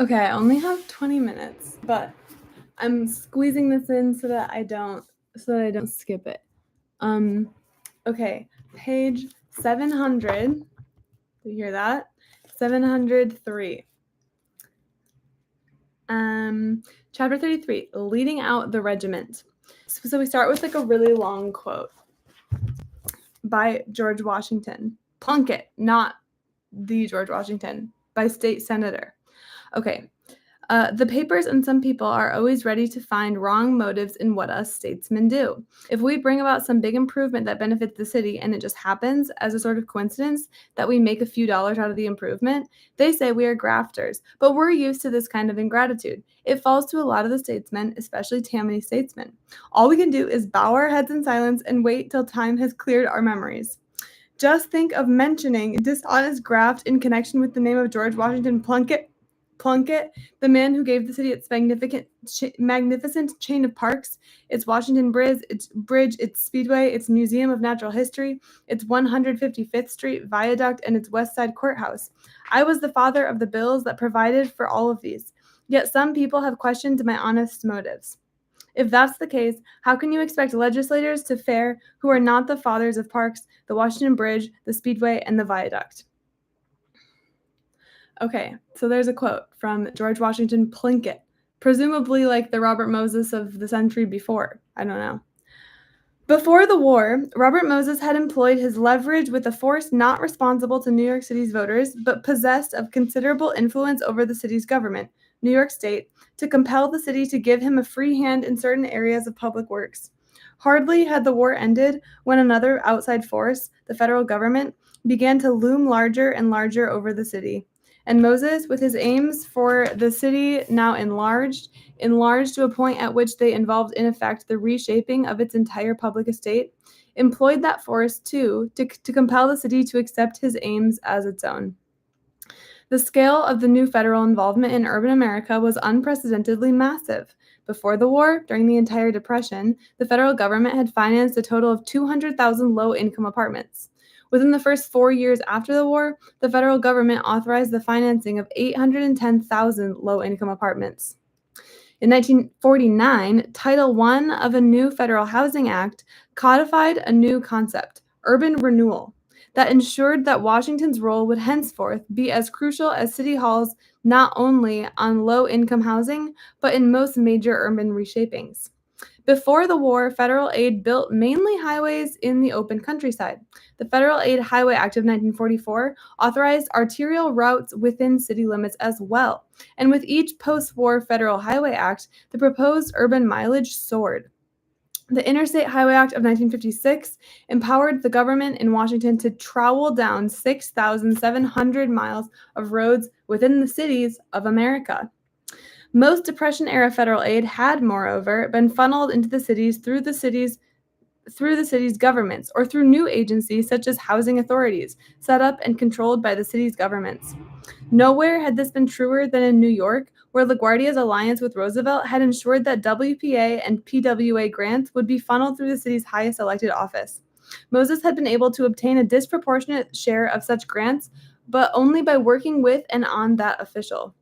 Okay, I only have 20 minutes, but I'm squeezing this in so that I don't skip it. Okay, page 700. Do you hear that? 703. Chapter 33, leading out the regiment. So we start with like a really long quote by George Washington. Plunkett, not the George Washington, by state senator. Okay. The papers and some people are always ready to find wrong motives in what us statesmen do. If we bring about some big improvement that benefits the city and it just happens as a sort of coincidence that we make a few dollars out of the improvement, they say we are grafters. But we're used to this kind of ingratitude. It falls to a lot of the statesmen, especially Tammany statesmen. All we can do is bow our heads in silence and wait till time has cleared our memories. Just think of mentioning dishonest graft in connection with the name of George Washington Plunkett, the man who gave the city its magnificent chain of parks, its Washington Bridge, its Speedway, its Museum of Natural History, its 155th Street Viaduct, and its West Side Courthouse. I was the father of the bills that provided for all of these. Yet some people have questioned my honest motives. If that's the case, how can you expect legislators to fare who are not the fathers of parks, the Washington Bridge, the Speedway, and the Viaduct? Okay, so there's a quote from George Washington Plunkett, presumably like the Robert Moses of the century before. I don't know. Before the war, Robert Moses had employed his leverage with a force not responsible to New York City's voters, but possessed of considerable influence over the city's government, New York State, to compel the city to give him a free hand in certain areas of public works. Hardly had the war ended when another outside force, the federal government, began to loom larger and larger over the city. And Moses, with his aims for the city now enlarged to a point at which they involved in effect the reshaping of its entire public estate, employed that force too to compel the city to accept his aims as its own. The scale of the new federal involvement in urban America was unprecedentedly massive. Before the war, during the entire Depression, the federal government had financed a total of 200,000 low-income apartments. Within the first 4 years after the war, the federal government authorized the financing of 810,000 low-income apartments. In 1949, Title I of a new Federal Housing Act codified a new concept, urban renewal, that ensured that Washington's role would henceforth be as crucial as city halls not only on low-income housing, but in most major urban reshapings. Before the war, federal aid built mainly highways in the open countryside. The Federal Aid Highway Act of 1944 authorized arterial routes within city limits as well. And with each post-war Federal Highway Act, the proposed urban mileage soared. The Interstate Highway Act of 1956 empowered the government in Washington to trowel down 6,700 miles of roads within the cities of America. Most Depression-era federal aid had, moreover, been funneled into the cities through the city's governments or through new agencies such as housing authorities, set up and controlled by the city's governments. Nowhere had this been truer than in New York, where LaGuardia's alliance with Roosevelt had ensured that WPA and PWA grants would be funneled through the city's highest elected office. Moses had been able to obtain a disproportionate share of such grants, but only by working with and on that official.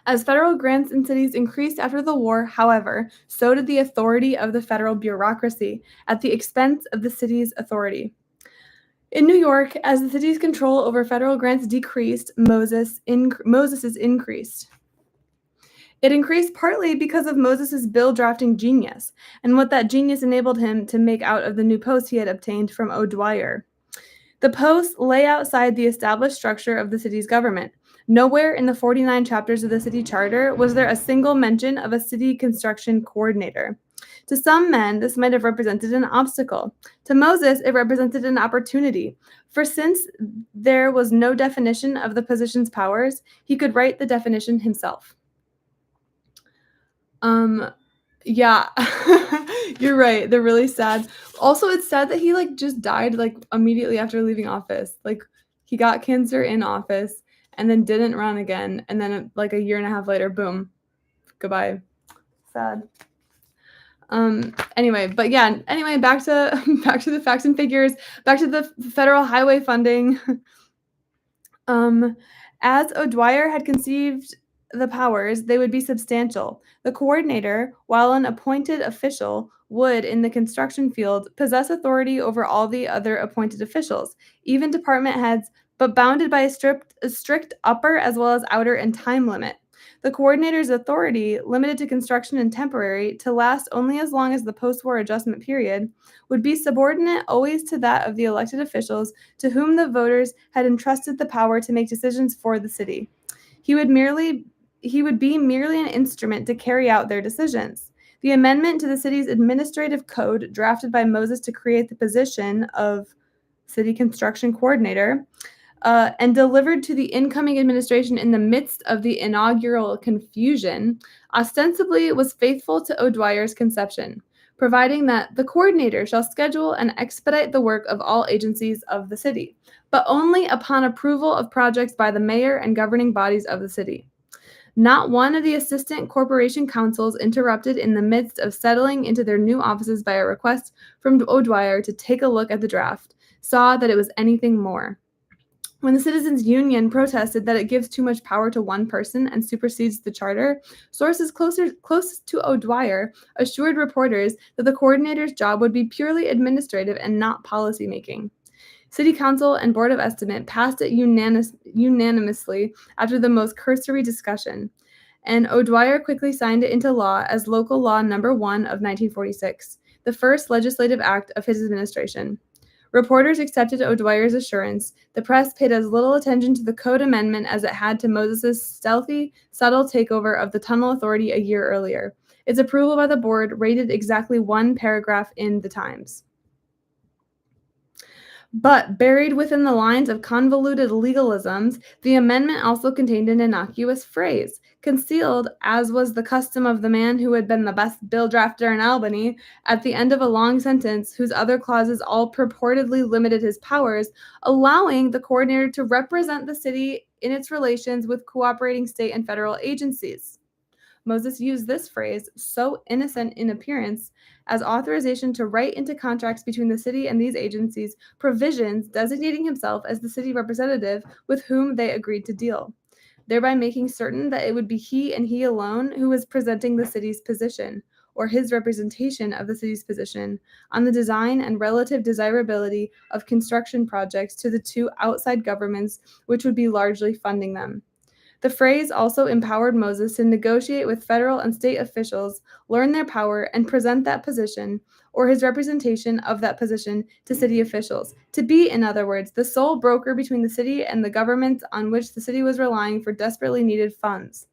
As federal grants in cities increased after the war, however, so did the authority of the federal bureaucracy at the expense of the city's authority. In New York, as the city's control over federal grants decreased, Moses's increased. It increased partly because of Moses's bill drafting genius and what that genius enabled him to make out of the new post he had obtained from O'Dwyer. The posts lay outside the established structure of the city's government. Nowhere in the 49 chapters of the city charter was there a single mention of a city construction coordinator. To some men, this might have represented an obstacle. To Moses, it represented an opportunity. For since there was no definition of the position's powers, he could write the definition himself. Yeah, you're right. They're really sad. Also, it's sad that he just died immediately after leaving office. He got cancer in office and then didn't run again, and then a year and a half later, boom, goodbye. Sad. Anyway, back to the facts and figures. Back to the federal highway funding. As O'Dwyer had conceived the powers, they would be substantial. The coordinator, while an appointed official, would, in the construction field, possess authority over all the other appointed officials, even department heads, but bounded by a strict upper as well as outer and time limit. The coordinator's authority, limited to construction and temporary, to last only as long as the post war adjustment period, would be subordinate always to that of the elected officials to whom the voters had entrusted the power to make decisions for the city. He would be merely an instrument to carry out their decisions. The amendment to the city's administrative code, drafted by Moses to create the position of city construction coordinator, and delivered to the incoming administration in the midst of the inaugural confusion, ostensibly was faithful to O'Dwyer's conception, providing that the coordinator shall schedule and expedite the work of all agencies of the city, but only upon approval of projects by the mayor and governing bodies of the city. Not one of the assistant corporation councils interrupted in the midst of settling into their new offices by a request from O'Dwyer to take a look at the draft, saw that it was anything more. When the Citizens Union protested that it gives too much power to one person and supersedes the charter, sources closest to O'Dwyer assured reporters that the coordinator's job would be purely administrative and not policy-making. City Council and Board of Estimate passed it unanimously after the most cursory discussion, and O'Dwyer quickly signed it into law as Local Law No. 1 of 1946, the first legislative act of his administration. Reporters accepted O'Dwyer's assurance. The press paid as little attention to the code amendment as it had to Moses's stealthy, subtle takeover of the tunnel authority a year earlier. Its approval by the board rated exactly one paragraph in the Times. But buried within the lines of convoluted legalisms, the amendment also contained an innocuous phrase, concealed, as was the custom of the man who had been the best bill drafter in Albany, at the end of a long sentence whose other clauses all purportedly limited his powers, allowing the coordinator to represent the city in its relations with cooperating state and federal agencies. Moses used this phrase, so innocent in appearance, as authorization to write into contracts between the city and these agencies provisions designating himself as the city representative with whom they agreed to deal, thereby making certain that it would be he and he alone who was presenting the city's position, or his representation of the city's position, on the design and relative desirability of construction projects to the two outside governments which would be largely funding them. The phrase also empowered Moses to negotiate with federal and state officials, learn their power, and present that position, or his representation of that position, to city officials. To be, in other words, the sole broker between the city and the government on which the city was relying for desperately needed funds.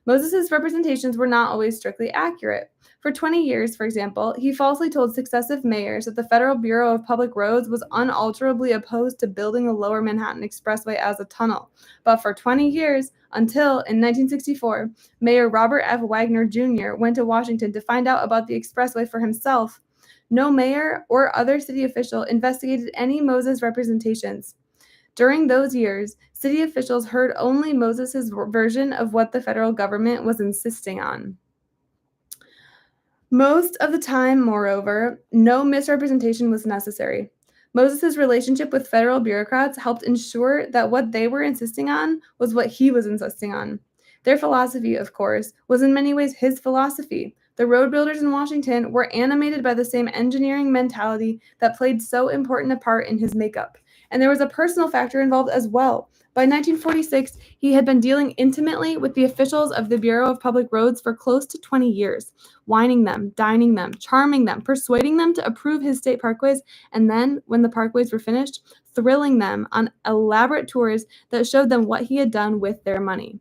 Moses' representations were not always strictly accurate. For 20 years, for example, he falsely told successive mayors that the Federal Bureau of Public Roads was unalterably opposed to building the Lower Manhattan Expressway as a tunnel. But for 20 years, until, in 1964, Mayor Robert F. Wagner Jr. went to Washington to find out about the expressway for himself, no mayor or other city official investigated any Moses representations. During those years, city officials heard only Moses' version of what the federal government was insisting on. Most of the time, moreover, no misrepresentation was necessary. Moses' relationship with federal bureaucrats helped ensure that what they were insisting on was what he was insisting on. Their philosophy, of course, was in many ways his philosophy. The road builders in Washington were animated by the same engineering mentality that played so important a part in his makeup. And there was a personal factor involved as well. By 1946, he had been dealing intimately with the officials of the Bureau of Public Roads for close to 20 years, wining them, dining them, charming them, persuading them to approve his state parkways, and then, when the parkways were finished, thrilling them on elaborate tours that showed them what he had done with their money.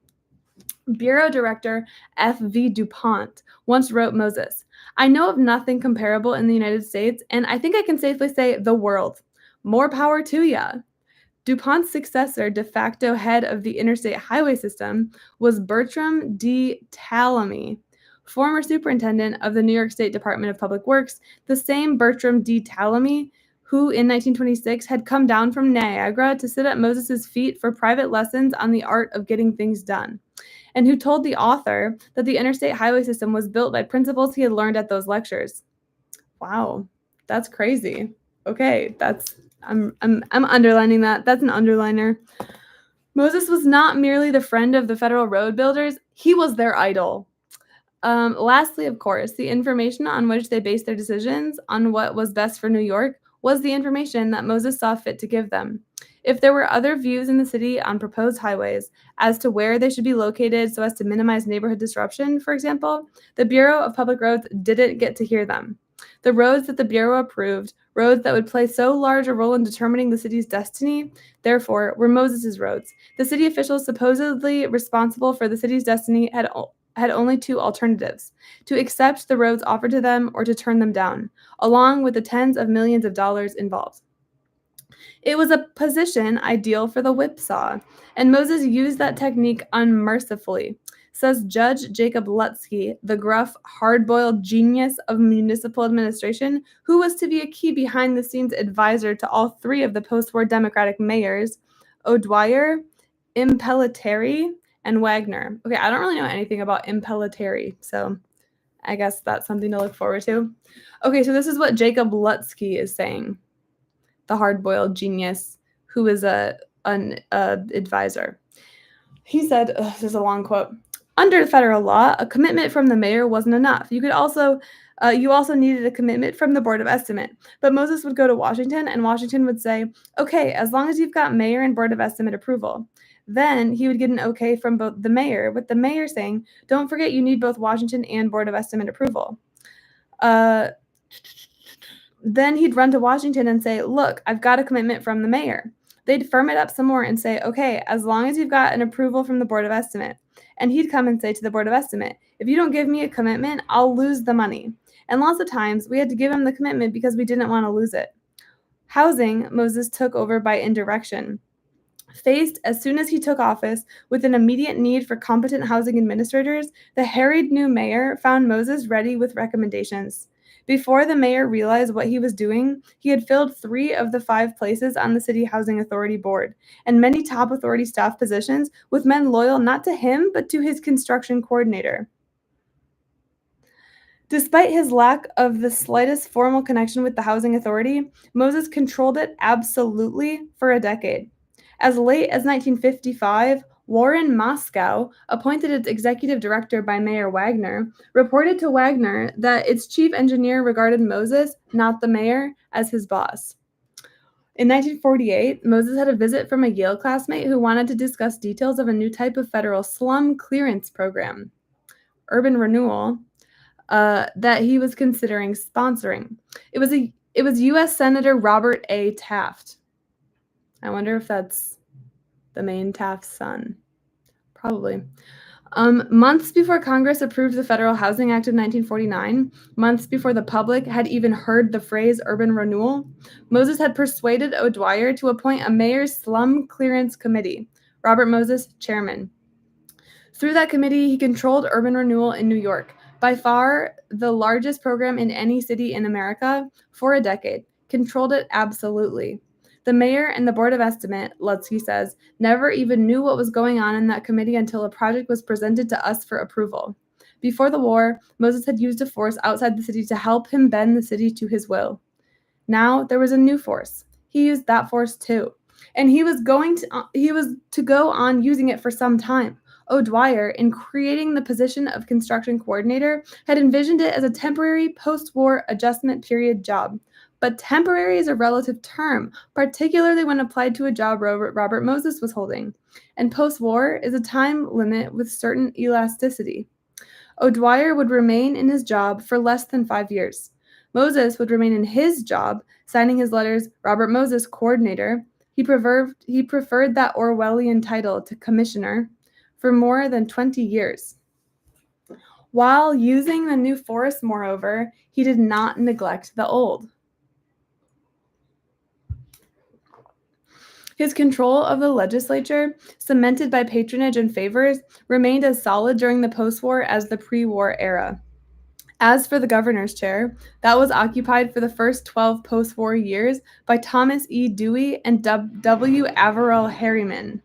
Bureau Director F.V. DuPont once wrote Moses, "I know of nothing comparable in the United States, and I think I can safely say the world. More power to ya." DuPont's successor, de facto head of the interstate highway system, was Bertram D. Tallamy, former superintendent of the New York State Department of Public Works, the same Bertram D. Tallamy who in 1926 had come down from Niagara to sit at Moses' feet for private lessons on the art of getting things done, and who told the author that the interstate highway system was built by principles he had learned at those lectures. Wow, that's crazy. Okay, I'm underlining that. That's an underliner. Moses was not merely the friend of the federal road builders, he was their idol. Lastly, of course, the information on which they based their decisions on what was best for New York was the information that Moses saw fit to give them. If there were other views in the city on proposed highways as to where they should be located so as to minimize neighborhood disruption, for example, the Bureau of Public Roads didn't get to hear them. The roads that the Bureau approved, roads that would play so large a role in determining the city's destiny, therefore, were Moses' roads. The city officials supposedly responsible for the city's destiny had only two alternatives: to accept the roads offered to them or to turn them down, along with the tens of millions of dollars involved. It was a position ideal for the whipsaw, and Moses used that technique unmercifully, says Judge Jacob Lutsky, the gruff, hard-boiled genius of municipal administration, who was to be a key behind-the-scenes advisor to all three of the post-war Democratic mayors, O'Dwyer, Impellitteri, and Wagner. Okay, I don't really know anything about Impellitteri, so I guess that's something to look forward to. Okay, so this is what Jacob Lutsky is saying, the hard-boiled genius who is an advisor. He said, this is a long quote, "Under federal law, a commitment from the mayor wasn't enough. You also needed a commitment from the Board of Estimate." But Moses would go to Washington, and Washington would say, "Okay, as long as you've got mayor and Board of Estimate approval." Then he would get an okay from both the mayor, with the mayor saying, "Don't forget you need both Washington and Board of Estimate approval." Then he'd run to Washington and say, "Look, I've got a commitment from the mayor." They'd firm it up some more and say, "Okay, as long as you've got an approval from the Board of Estimate." And he'd come and say to the Board of Estimate, "If you don't give me a commitment, I'll lose the money." And lots of times we had to give him the commitment because we didn't want to lose it. Housing, Moses took over by indirection. Faced, as soon as he took office, with an immediate need for competent housing administrators, the harried new mayor found Moses ready with recommendations. Before the mayor realized what he was doing, he had filled 3 of the 5 places on the City Housing Authority board, and many top authority staff positions with men loyal not to him, but to his construction coordinator. Despite his lack of the slightest formal connection with the housing authority, Moses controlled it absolutely for a decade. As late as 1955, Warren Moscow, appointed its executive director by Mayor Wagner, reported to Wagner that its chief engineer regarded Moses, not the mayor, as his boss. In 1948, Moses had a visit from a Yale classmate who wanted to discuss details of a new type of federal slum clearance program, urban renewal, that he was considering sponsoring. It was U.S. Senator Robert A. Taft. I wonder if that's the main Taft's son. Probably. Months before Congress approved the Federal Housing Act of 1949, months before the public had even heard the phrase urban renewal, Moses had persuaded O'Dwyer to appoint a mayor's slum clearance committee, Robert Moses, chairman. Through that committee, he controlled urban renewal in New York, by far the largest program in any city in America, for a decade, controlled it absolutely. The mayor and the Board of Estimate, Lutsky says, never even knew what was going on in that committee until a project was presented to us for approval. Before the war, Moses had used a force outside the city to help him bend the city to his will. Now there was a new force. He used that force too. And he was to go on using it for some time. O'Dwyer, in creating the position of construction coordinator, had envisioned it as a temporary post-war adjustment period job. But temporary is a relative term, particularly when applied to a job Robert Moses was holding. And post-war is a time limit with certain elasticity. O'Dwyer would remain in his job for less than 5 years. Moses would remain in his job, signing his letters Robert Moses, coordinator. He preferred that Orwellian title to commissioner for more than 20 years. While using the new force, moreover, he did not neglect the old. His control of the legislature, cemented by patronage and favors, remained as solid during the post-war as the pre-war era. As for the governor's chair, that was occupied for the first 12 post-war years by Thomas E. Dewey and W. Averell Harriman.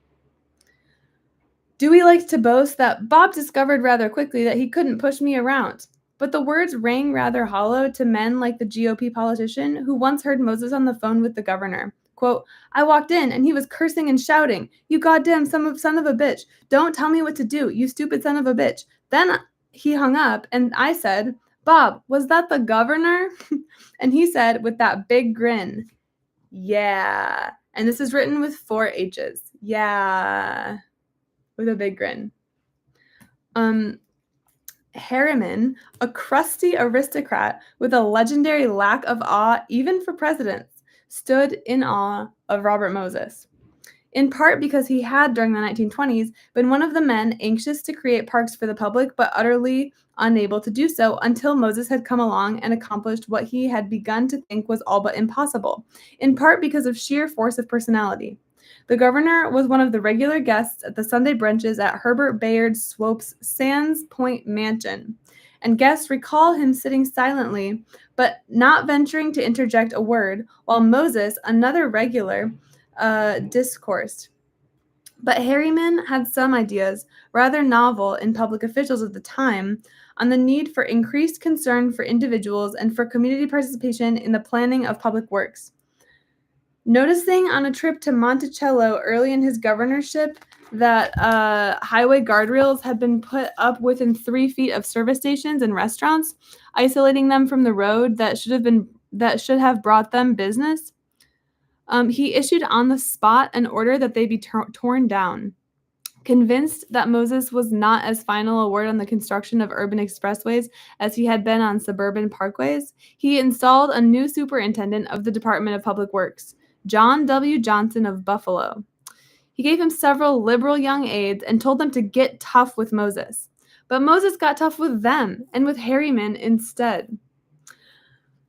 Dewey liked to boast that Bob discovered rather quickly that he couldn't push me around. But the words rang rather hollow to men like the GOP politician who once heard Moses on the phone with the governor. Quote, I walked in and he was cursing and shouting, "You goddamn son of a bitch. Don't tell me what to do, you stupid son of a bitch." Then he hung up and I said, "Bob, was that the governor?" And he said with that big grin, "Yeah." And this is written with 4 H's. Yeah. With a big grin. Harriman, a crusty aristocrat with a legendary lack of awe even for presidents, stood in awe of Robert Moses. In part because he had, during the 1920s, been one of the men anxious to create parks for the public but utterly unable to do so until Moses had come along and accomplished what he had begun to think was all but impossible, in part because of sheer force of personality. The governor was one of the regular guests at the Sunday brunches at Herbert Bayard Swope's Sands Point Mansion, and guests recall him sitting silently but not venturing to interject a word, while Moses, another regular, discoursed. But Harriman had some ideas, rather novel in public officials of the time, on the need for increased concern for individuals and for community participation in the planning of public works. Noticing on a trip to Monticello early in his governorship that highway guardrails had been put up within 3 feet of service stations and restaurants, isolating them from the road that should have brought them business, he issued on the spot an order that they be torn down. Convinced that Moses was not as final a word on the construction of urban expressways as he had been on suburban parkways, he installed a new superintendent of the Department of Public Works, John W. Johnson of Buffalo. He gave him several liberal young aides and told them to get tough with Moses. But Moses got tough with them and with Harriman instead.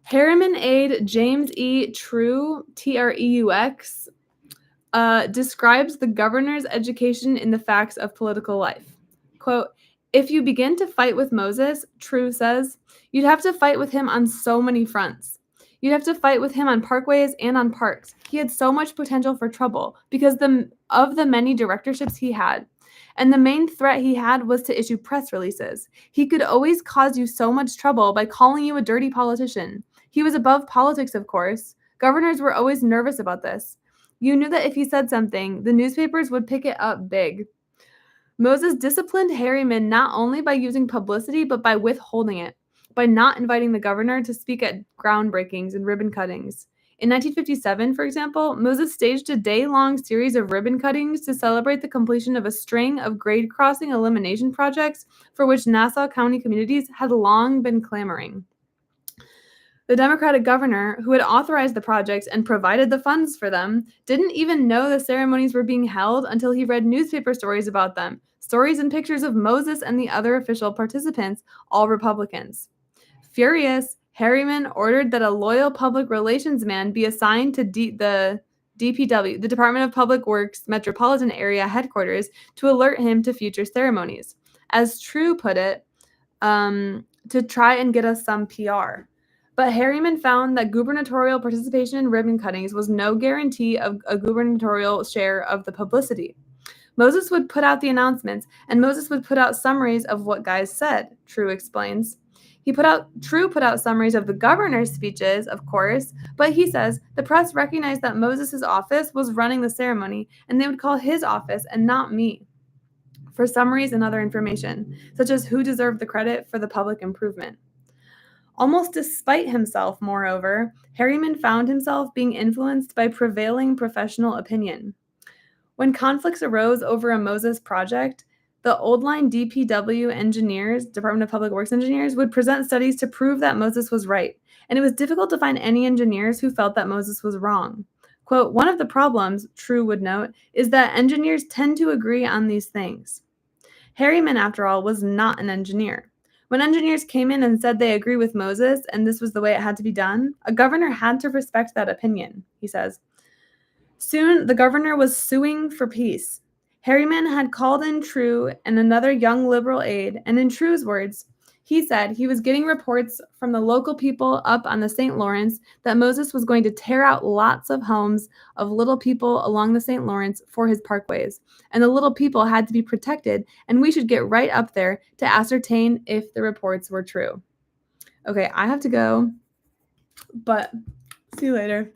Harriman aide James E. Treux, Treux, describes the governor's education in the facts of political life. Quote, if you begin to fight with Moses, Treux says, you'd have to fight with him on so many fronts. You'd have to fight with him on parkways and on parks. He had so much potential for trouble because of the many directorships he had. And the main threat he had was to issue press releases. He could always cause you so much trouble by calling you a dirty politician. He was above politics, of course. Governors were always nervous about this. You knew that if he said something, the newspapers would pick it up big. Moses disciplined Harriman not only by using publicity, but by withholding it, by not inviting the governor to speak at groundbreakings and ribbon cuttings. In 1957, for example, Moses staged a day-long series of ribbon cuttings to celebrate the completion of a string of grade crossing elimination projects for which Nassau County communities had long been clamoring. The Democratic governor, who had authorized the projects and provided the funds for them, didn't even know the ceremonies were being held until he read newspaper stories about them, stories and pictures of Moses and the other official participants, all Republicans. Furious, Harriman ordered that a loyal public relations man be assigned to the DPW, the Department of Public Works Metropolitan Area Headquarters, to alert him to future ceremonies. As Treux put it, to try and get us some PR. But Harriman found that gubernatorial participation in ribbon cuttings was no guarantee of a gubernatorial share of the publicity. Moses would put out the announcements, and Moses would put out summaries of what guys said, Treux explains. Treux put out summaries of the governor's speeches, of course, but he says the press recognized that Moses' office was running the ceremony, and they would call his office and not me for summaries and other information, such as who deserved the credit for the public improvement. Almost despite himself, moreover, Harriman found himself being influenced by prevailing professional opinion. When conflicts arose over a Moses project, the old line DPW engineers, Department of Public Works engineers, would present studies to prove that Moses was right, and it was difficult to find any engineers who felt that Moses was wrong. Quote, one of the problems, Treux would note, is that engineers tend to agree on these things. Harriman, after all, was not an engineer. When engineers came in and said they agree with Moses and this was the way it had to be done, a governor had to respect that opinion, he says. Soon, the governor was suing for peace. Harriman had called in Treux and another young liberal aide, and in Treux's words, he said he was getting reports from the local people up on the St. Lawrence that Moses was going to tear out lots of homes of little people along the St. Lawrence for his parkways, and the little people had to be protected, and we should get right up there to ascertain if the reports were true. Okay, I have to go, but see you later.